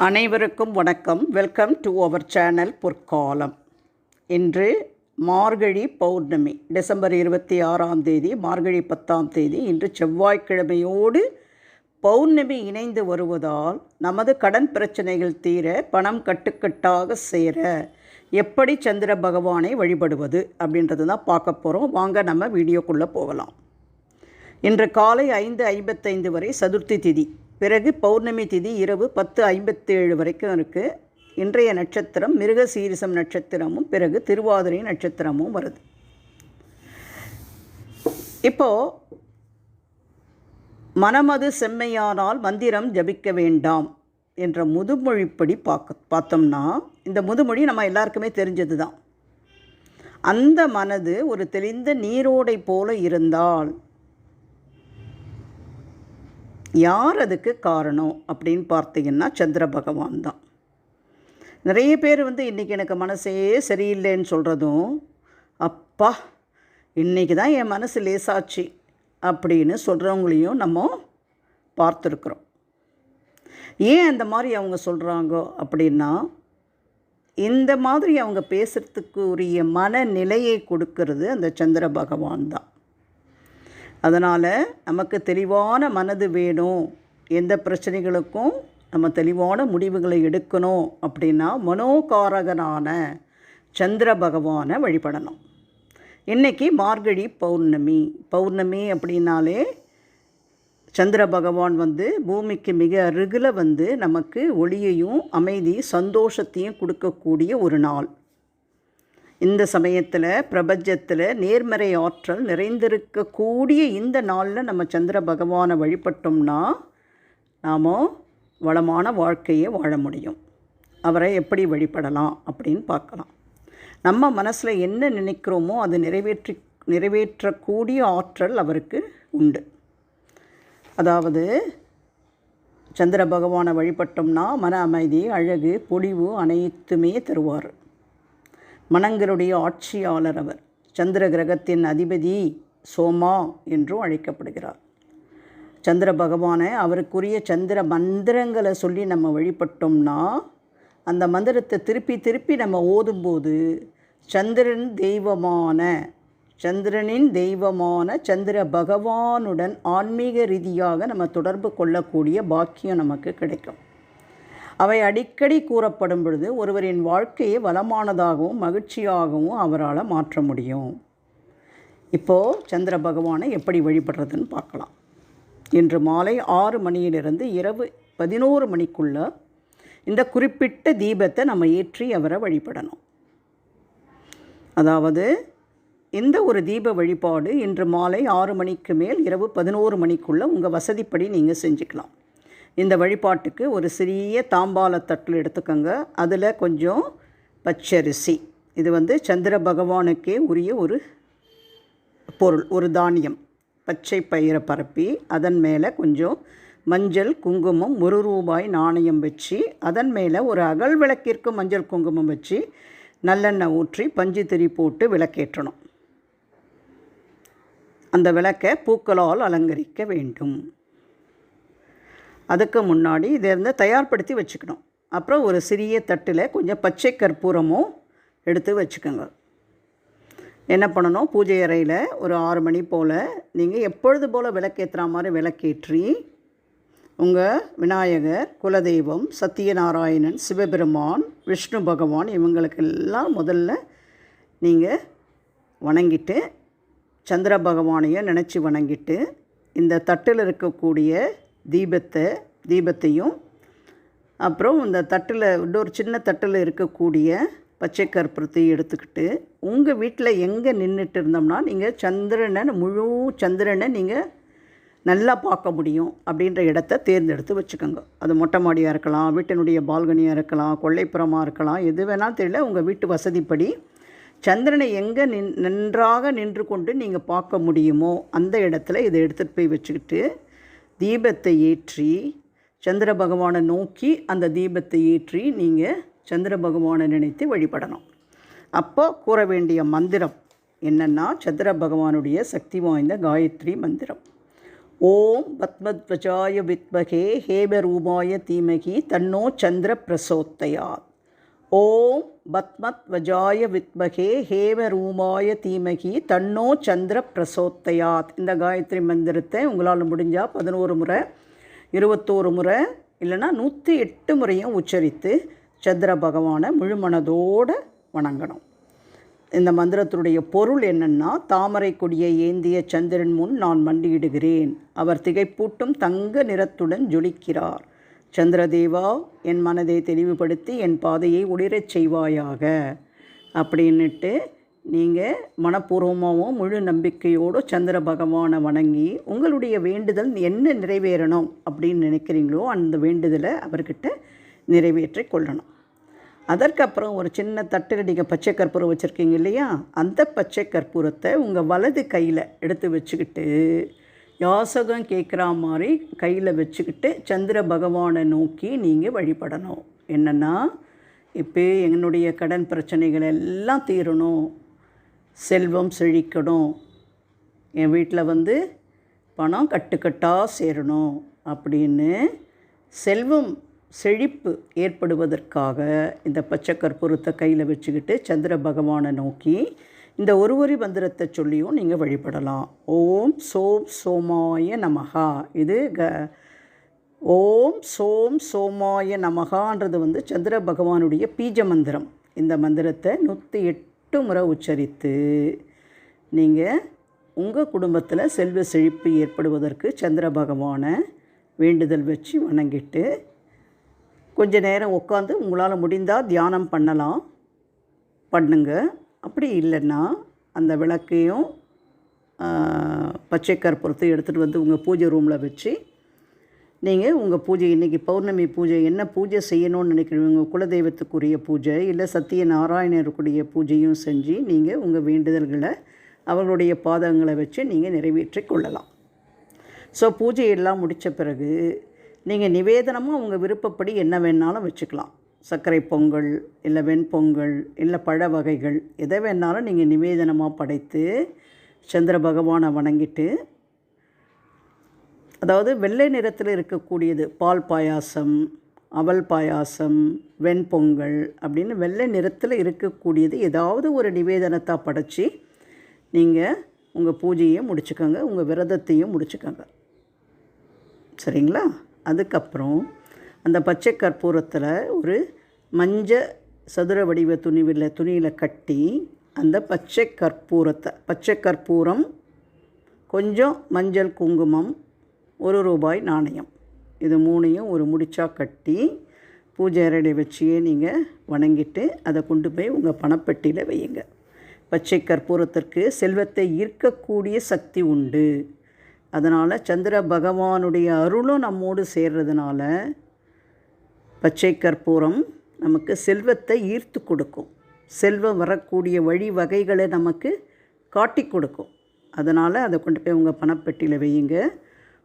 அனைவருக்கும் வணக்கம். Welcome to our channel பொற்காலம். இன்று மார்கழி பௌர்ணமி, டிசம்பர் 26ஆம் தேதி, மார்கழி 10ஆம் தேதி. இன்று செவ்வாய்க்கிழமையோடு பௌர்ணமி இணைந்து வருவதால் நமது கடன் பிரச்சனைகள் தீர, பணம் கட்டுக்கட்டாக சேர எப்படி சந்திர பகவானை வழிபடுவது அப்படின்றது தான் பார்க்க போகிறோம். வாங்க நம்ம வீடியோக்குள்ளே போகலாம். இன்று காலை 5:55 வரை சதுர்த்தி திதி, பிறகு பௌர்ணமி திதி இரவு 10:57 வரைக்கும் இருக்குது. இன்றைய நட்சத்திரம் மிருகசீரிசம் நட்சத்திரமும் பிறகு திருவாதிரை நட்சத்திரமும் வருது. இப்போது மனமது செம்மையானால் மந்திரம் ஜபிக்க வேண்டாம் என்ற முதுமொழிப்படி பார்த்தோம்னா, இந்த முதுமொழி நம்ம எல்லாருக்குமே தெரிஞ்சது தான். அந்த மனது ஒரு தெளிந்த நீரோடை போல இருந்தால் யார் அதுக்கு காரணம் அப்படின்னு பார்த்தீங்கன்னா சந்திர பகவான் தான். நிறைய பேர் இன்றைக்கி எனக்கு மனசே சரியில்லைன்னு சொல்கிறதும், அப்பா இன்றைக்கி தான் என் மனசு லேசாச்சு அப்படின்னு சொல்கிறவங்களையும் நம்ம பார்த்துருக்குறோம். ஏன் அந்த மாதிரி அவங்க சொல்கிறாங்க அப்படின்னா, இந்த மாதிரி அவங்க பேசுகிறதுக்கு உரிய மனநிலையை கொடுக்கறது அந்த சந்திர பகவான் தான். அதனால் நமக்கு தெளிவான மனது வேணும், எந்த பிரச்சனைகளுக்கும் நம்ம தெளிவான முடிவுகளை எடுக்கணும் அப்படின்னா மனோகாரகனான சந்திர பகவானை வழிபடணும். இன்றைக்கி மார்கழி பௌர்ணமி அப்படின்னாலே சந்திர பகவான் பூமிக்கு மிக அருகில் நமக்கு ஒளியையும் அமைதி சந்தோஷத்தையும் கொடுக்கக்கூடிய ஒரு நாள். இந்த சமயத்தில் பிரபஞ்சத்தில் நேர்மறை ஆற்றல் நிறைந்திருக்கக்கூடிய இந்த நாளில் நம்ம சந்திர பகவானை வழிபட்டோம்னா நாம் வளமான வாழ்க்கையை வாழ முடியும். அவரை எப்படி வழிபடலாம் அப்படின்னு பார்க்கலாம். நம்ம மனசில் என்ன நினைக்கிறோமோ அது நிறைவேற்றக்கூடிய ஆற்றல் அவருக்கு உண்டு. அதாவது சந்திர பகவானை வழிபட்டோம்னா மன அமைதி, அழகு, பொலிவு அனைத்துமே தருவார். மனங்களுடைய ஆட்சியாளர் அவர். சந்திர கிரகத்தின் அதிபதி சோமா என்றும் அழைக்கப்படுகிறார். சந்திர பகவானை அவருக்குரிய சந்திர மந்திரங்களை சொல்லி நம்ம வழிபட்டோம்னா, அந்த மந்திரத்தை திருப்பி திருப்பி நம்ம ஓதும்போது சந்திரனின் தெய்வமான சந்திர பகவானுடன் ஆன்மீக ரீதியாக நம்ம தொடர்பு கொள்ளக்கூடிய பாக்கியம் நமக்கு கிடைக்கும். அவை அடிக்கடி கூறப்படும் பொழுது ஒருவரின் வாழ்க்கையை வளமானதாகவும் மகிழ்ச்சியாகவும் அவரால் மாற்ற முடியும். இப்போது சந்திர பகவானை எப்படி வழிபடுறதுன்னு பார்க்கலாம். இன்று மாலை 6 மணியிலிருந்து இரவு 11 மணிக்குள்ளே இந்த குறிப்பிட்ட தீபத்தை நம்ம ஏற்றி அவரை வழிபடணும். அதாவது இந்த ஒரு தீப வழிபாடு இன்று மாலை 6 மணிக்கு மேல் இரவு 11 மணிக்குள்ளே உங்கள் வசதிப்படி நீங்கள் செஞ்சுக்கலாம். இந்த வழிபாட்டுக்கு ஒரு சிறிய தாம்பால தட்டில் எடுத்துக்கோங்க. அதில் கொஞ்சம் பச்சரிசி, இது சந்திர பகவானுக்கே உரிய ஒரு பொருள், ஒரு தானியம். பச்சை பயிரை பரப்பி அதன் மேலே கொஞ்சம் மஞ்சள் குங்குமம் 1 ரூபாய் நாணயம் வச்சு, அதன் மேலே ஒரு அகல் விளக்கிற்கு மஞ்சள் குங்குமம் வச்சு நல்லெண்ணெய் ஊற்றி பஞ்சு திரி போட்டு விளக்கேற்றணும். அந்த விளக்கை பூக்களால் அலங்கரிக்க வேண்டும். அதுக்கு முன்னாடி இதை தயார்படுத்தி வச்சுக்கணும். அப்புறம் ஒரு சிறிய தட்டில் கொஞ்சம் பச்சை கற்பூரமும் எடுத்து வச்சுக்கோங்க. என்ன பண்ணணும், பூஜை அறையில் ஒரு 6 மணி போல் நீங்கள் எப்பொழுது போல் விளக்கேற்றுற மாதிரி விளக்கேற்றி உங்கள் விநாயகர், குலதெய்வம், சத்தியநாராயணன், சிவபெருமான், விஷ்ணு பகவான் இவங்களுக்கெல்லாம் முதல்ல நீங்கள் வணங்கிட்டு, சந்திர பகவானையும் நினச்சி வணங்கிட்டு, இந்த தட்டில் இருக்கக்கூடிய தீபத்தையும் அப்புறம் இந்த தட்டில் இன்னொரு சின்ன தட்டில் இருக்கக்கூடிய பச்சை கற்பூரத்தையும் எடுத்துக்கிட்டு, உங்கள் வீட்டில் எங்கே நின்றுட்டு இருந்தோம்னா நீங்கள் முழு சந்திரனை நீங்கள் நல்லா பார்க்க முடியும் அப்படின்ற இடத்த தேர்ந்தெடுத்து வச்சுக்கோங்க. அது மொட்டை மாடியாக இருக்கலாம், வீட்டினுடைய பால்கனியாக இருக்கலாம், கொல்லைப்புறமாக இருக்கலாம், எது வேணாலும் தெரியல. உங்கள் வீட்டு வசதிப்படி சந்திரனை எங்கே நன்றாக நின்று கொண்டு நீங்கள் பார்க்க முடியுமோ அந்த இடத்துல இதை எடுத்துகிட்டு போய் வச்சுக்கிட்டு தீபத்தை ஏற்றி சந்திர பகவானை நோக்கி அந்த தீபத்தை ஏற்றி நீங்கள் சந்திர பகவானை நினைத்து வழிபடணும். அப்போ கூற வேண்டிய மந்திரம் என்னென்னா, சந்திர பகவானுடைய சக்தி வாய்ந்த காயத்ரி மந்திரம். ஓம் பத்மத்வஜாய வித்மகே ஹேமரூபாய தீமகி தன்னோ சந்திர பிரசோத்தயாத். ஓம் பத்மத்வஜாய வித்மகே ஹேமரூபாய தீமகி தன்னோ சந்திர பிரசோத்தயாத். இந்த காயத்ரி மந்திரத்தை உங்களால் முடிஞ்சால் 11 முறை, 21 முறை, இல்லைன்னா 108 முறையும் உச்சரித்து சந்திர பகவானை முழுமனதோடு வணங்கணும். இந்த மந்திரத்தினுடைய பொருள் என்னென்னா, தாமரை கொடியை ஏந்திய சந்திரன் முன் நான் மண்டியிடுகிறேன். அவர் திகைப்பூட்டும் தங்க நிறத்துடன் ஜொலிக்கிறார். சந்திரதேவா, என் மனதை தெளிவுபடுத்தி என் பாதையை ஒளிரச் செய்வாயாக அப்படின்னுட்டு நீங்கள் மனப்பூர்வமாகவும் முழு நம்பிக்கையோடு சந்திர பகவானை வணங்கி உங்களுடைய வேண்டுதல் என்ன நிறைவேறணும் அப்படின்னு நினைக்கிறீங்களோ அந்த வேண்டுதலை அவர்கிட்ட நிறைவேற்றி கொள்ளணும். அதற்கப்புறம் ஒரு சின்ன தட்டில் நீங்கள் பச்சை கற்பூரம் வச்சுருக்கீங்க இல்லையா, அந்த பச்சை கற்பூரத்தை உங்கள் வலது கையில் எடுத்து வச்சுக்கிட்டு யாசகம் கேட்குற மாதிரி கையில் வச்சுக்கிட்டு சந்திர பகவானை நோக்கி நீங்கள் வழிபடணும். என்னென்னா, இப்போ என்னுடைய கடன் பிரச்சனைகள் எல்லாம் தீரணும், செல்வம் செழிக்கணும், என் வீட்டில் பணம் கட்டுக்கட்டாக சேரணும் அப்படின்னு செல்வம் செழிப்பு ஏற்படுவதற்காக இந்த பச்சை கற்பூரத்தை கையில் வச்சுக்கிட்டு சந்திர பகவானை நோக்கி இந்த ஒரு மந்திரத்தை சொல்லியும் நீங்கள் வழிபடலாம். ஓம் சோம் சோமாய நமகா. இது ஓம் சோம் சோமாய நமகான்றது சந்திர பகவானுடைய பீஜ மந்திரம். இந்த மந்திரத்தை 108 முறை உச்சரித்து நீங்கள் உங்கள் குடும்பத்தில் செல்வ செழிப்பு ஏற்படுவதற்கு சந்திர பகவானை வேண்டுதல் வச்சு வணங்கிட்டு கொஞ்ச நேரம் உட்காந்து உங்களால் முடிந்தால் தியானம் பண்ணுங்க. அப்படி இல்லைன்னா அந்த விளக்கையும் பச்சை கற்பூரத்தை எடுத்துகிட்டு உங்கள் பூஜை ரூமில் வச்சு நீங்கள் உங்கள் பூஜை, இன்றைக்கி பௌர்ணமி பூஜை, என்ன பூஜை செய்யணும்னு நினைக்கிறீங்க, உங்கள் குலதெய்வத்துக்குரிய பூஜை இல்லை சத்தியநாராயணருக்குரிய பூஜையும் செஞ்சு நீங்கள் உங்கள் வேண்டுதல்களை அவர்களுடைய பாதங்களை வச்சு நீங்கள் நிறைவேற்றி கொள்ளலாம். ஸோ பூஜையெல்லாம் முடித்த பிறகு நீங்கள் நிவேதனமாக உங்கள் விருப்பப்படி என்ன வேணாலும் வச்சுக்கலாம். சர்க்கரை பொங்கல் இல்லை வெண்பொங்கல் இல்லை பழ வகைகள் எதை வேணாலும் நீங்கள் நிவேதனமாக படைத்து சந்திர பகவானை வணங்கிட்டு, அதாவது வெள்ளை நிறத்தில் இருக்கக்கூடியது பால் பாயாசம், அவல் பாயாசம், வெண்பொங்கல் அப்படின்னு வெள்ளை நிறத்தில் இருக்கக்கூடியது ஏதாவது ஒரு நிவேதனத்தை படைச்சி நீங்கள் உங்கள் பூஜையை முடிச்சுக்கோங்க, உங்கள் விரதத்தையும் முடிச்சுக்கோங்க. சரிங்களா? அதுக்கப்புறம் அந்த பச்சை கற்பூரத்தில் ஒரு சதுர வடிவ துணியில் கட்டி அந்த பச்சை கற்பூரம், கொஞ்சம் மஞ்சள் குங்குமம், ₹1 நாணயம், இது 3ஐயும் ஒரு முடிச்சாக கட்டி பூஜை அறையை வச்சியே நீங்கள் வணங்கிட்டு அதை கொண்டு போய் உங்கள் பணப்பெட்டியில் வையுங்க. பச்சை கற்பூரத்திற்கு செல்வத்தை ஈர்க்கக்கூடிய சக்தி உண்டு. அதனால் சந்திர பகவானுடைய அருளும் நம்மோடு சேர்றதுனால பச்சை கற்பூரம் நமக்கு செல்வத்தை ஈர்த்து கொடுக்கும், செல்வம் வரக்கூடிய வழி வகைகளை நமக்கு காட்டி கொடுக்கும். அதனால் அதை கொண்டு போய் உங்கள் பணப்பெட்டியில் வையுங்க.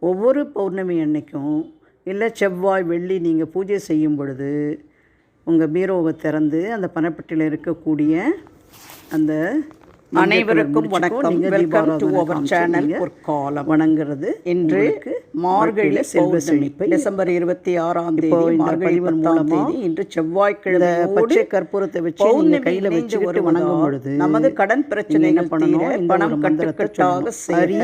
ஒவ்வொரு பௌர்ணமி அன்னைக்கும் இல்லை செவ்வாய் வெள்ளி நீங்கள் பூஜை செய்யும் பொழுது உங்கள் பீரோவை திறந்து அந்த பணப்பெட்டியில் இருக்கக்கூடிய அந்த அனைவருக்கும் வணக்கம். Welcome to our channel. பொற்காலம் வணங்குறது இன்று மார்கழி செல்வ செழிப்பு டிசம்பர் 26ஆம் தேதி மார்கழி மூலமாக இன்று செவ்வாய்க்கிழமை பச்சை கற்பூரத்தை வச்சு நீங்கள் கையில் வச்சுக்கிட்டு வணங்கும் பொழுது நமது கடன் பிரச்சனைகள் பண்ணணும், பணம் கட்டுக்கட்டாக சரி,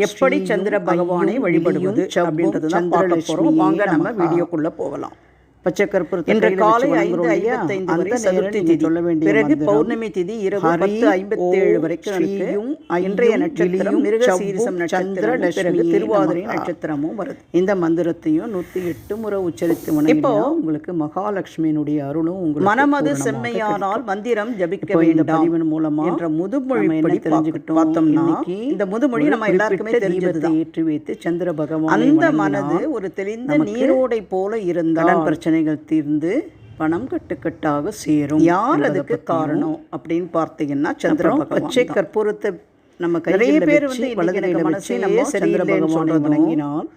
எப்படி சந்திர பகவானை வழிபடுவது அப்படின்றது தான் பார்க்க போகிறோம். வாங்க நம்ம வீடியோக்குள்ளே போகலாம். பச்சை கற்பூரத்தை இன்று காலை 5:55 வரை சதுர்த்தி திதி, பிறகு பௌர்ணமி திதி இரவு 10:57 வரைக்கும் இன்றைய நட்சத்திரம் மிருகசீரிசம் நட்சத்திரம், பிறகு திருவாதிரை நட்சத்திரமும் வருது. இந்த மந்திரத்தையும் 108 முறை உச்சரித்து இப்போ உங்களுக்கு மகாலட்சுமியினுடைய அருளும் உங்களுக்கு மனமது செம்மையானால் மந்திரம் ஜபிக்க வேண்டாம் மூலமா என்ற முதுமொழி தெரிஞ்சுக்கிட்டோம். பார்த்தோம்னா இந்த முதுமொழி நம்ம எல்லாருக்குமே தெரிஞ்சது. ஏற்றி வைத்து சந்திர பகவான் அந்த மனது ஒரு தெளிந்த நீரோடை போல இருந்தால் பிரச்சனைகள் தீர்ந்து பணம் கட்டுக்கட்டாக சேரும். யார் அதுக்கு காரணம் அப்படின்னு பார்த்தீங்கன்னா சந்திர பகவான். பச்சை கற்பூரத்தை நம்ம நிறைய பேர் மனசே நம்ம சந்திர பகவானை வணங்கினால்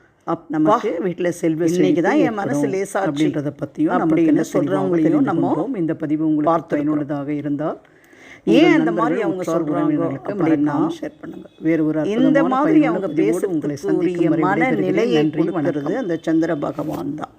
நமக்கு வீட்டில் செல்வ இன்னைக்கு தான் என் மனசு லேசா அப்படின்றத பற்றியும் அப்படின்னு சொல்கிறவங்களையும் நம்ம இந்த பதிவு உங்களுக்கு பார்த்து பயனுள்ளதாக இருந்தால் ஏன் அந்த மாதிரி அவங்க சொல்கிறாங்க அப்படின்னா ஷேர் பண்ணுங்கள். வேறு ஒரு இந்த மாதிரி அவங்க உங்களை பேசக்கூடிய மனநிலையை கொடுக்கறது அந்த சந்திர பகவான் தான்.